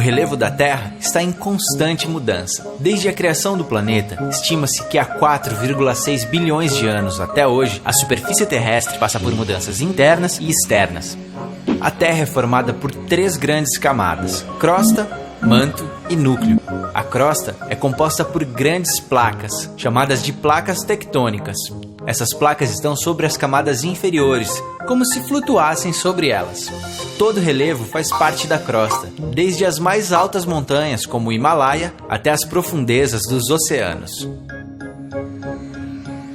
relevo da Terra está em constante mudança. Desde a criação do planeta, estima-se que há 4,6 bilhões de anos até hoje, a superfície terrestre passa por mudanças internas e externas. A Terra é formada por 3 grandes camadas: crosta, manto e núcleo. A crosta é composta por grandes placas, chamadas de placas tectônicas. Essas placas estão sobre as camadas inferiores, como se flutuassem sobre elas. Todo o relevo faz parte da crosta, desde as mais altas montanhas, como o Himalaia, até as profundezas dos oceanos.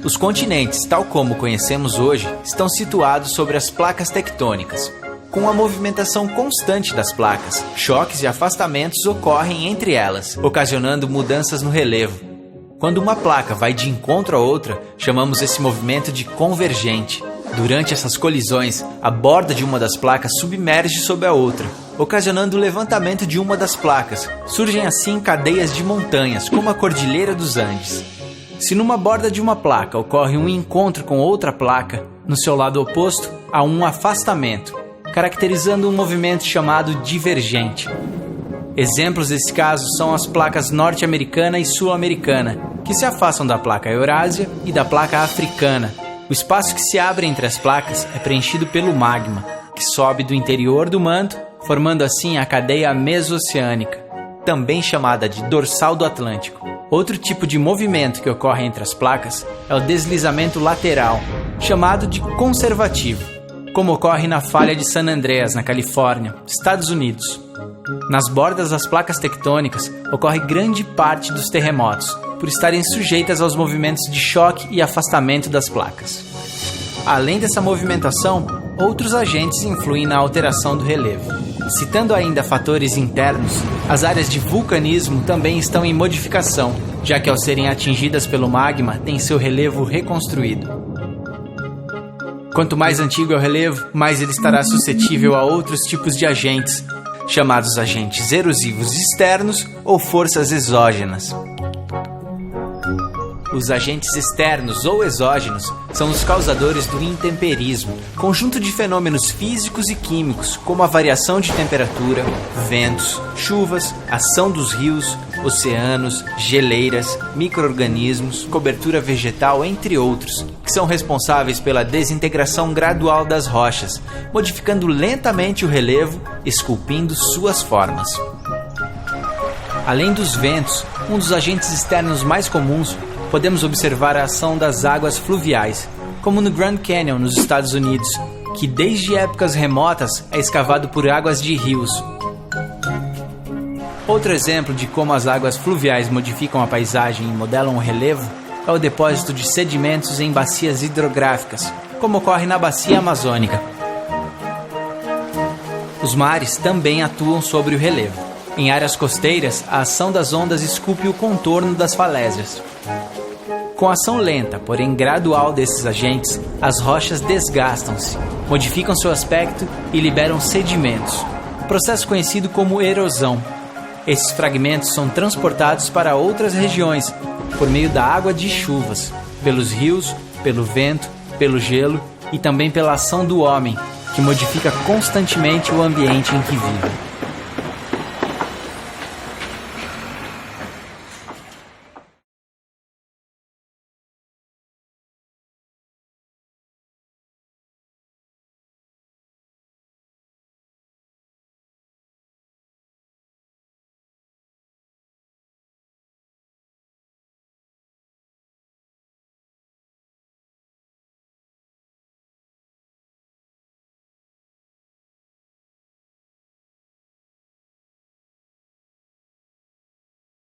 Os continentes, tal como conhecemos hoje, estão situados sobre as placas tectônicas. Com a movimentação constante das placas, choques e afastamentos ocorrem entre elas, ocasionando mudanças no relevo. Quando uma placa vai de encontro a outra, chamamos esse movimento de convergente. Durante essas colisões, a borda de uma das placas submerge sobre a outra, ocasionando o levantamento de uma das placas. Surgem assim cadeias de montanhas, como a Cordilheira dos Andes. Se numa borda de uma placa ocorre um encontro com outra placa, no seu lado oposto há um afastamento, caracterizando um movimento chamado divergente. Exemplos desse caso são as placas norte-americana e sul-americana, que se afastam da placa Eurásia e da placa africana. O espaço que se abre entre as placas é preenchido pelo magma, que sobe do interior do manto, formando assim a cadeia mesoceânica, também chamada de dorsal do Atlântico. Outro tipo de movimento que ocorre entre as placas é o deslizamento lateral, chamado de conservativo, como ocorre na falha de San Andreas, na Califórnia, Estados Unidos. Nas bordas das placas tectônicas ocorre grande parte dos terremotos, por estarem sujeitas aos movimentos de choque e afastamento das placas. Além dessa movimentação, outros agentes influem na alteração do relevo. Citando ainda fatores internos, as áreas de vulcanismo também estão em modificação, já que ao serem atingidas pelo magma, têm seu relevo reconstruído. Quanto mais antigo é o relevo, mais ele estará suscetível a outros tipos de agentes, chamados agentes erosivos externos ou forças exógenas. Os agentes externos ou exógenos são os causadores do intemperismo, conjunto de fenômenos físicos e químicos, como a variação de temperatura, ventos, chuvas, ação dos rios, oceanos, geleiras, micro-organismos, cobertura vegetal, entre outros, que são responsáveis pela desintegração gradual das rochas, modificando lentamente o relevo, esculpindo suas formas. Além dos ventos, um dos agentes externos mais comuns, podemos observar a ação das águas fluviais, como no Grand Canyon, nos Estados Unidos, que desde épocas remotas é escavado por águas de rios. Outro exemplo de como as águas fluviais modificam a paisagem e modelam o relevo é o depósito de sedimentos em bacias hidrográficas, como ocorre na Bacia Amazônica. Os mares também atuam sobre o relevo. Em áreas costeiras, a ação das ondas esculpe o contorno das falésias. Com a ação lenta, porém gradual desses agentes, as rochas desgastam-se, modificam seu aspecto e liberam sedimentos, processo conhecido como erosão. Esses fragmentos são transportados para outras regiões por meio da água de chuvas, pelos rios, pelo vento, pelo gelo e também pela ação do homem, que modifica constantemente o ambiente em que vive.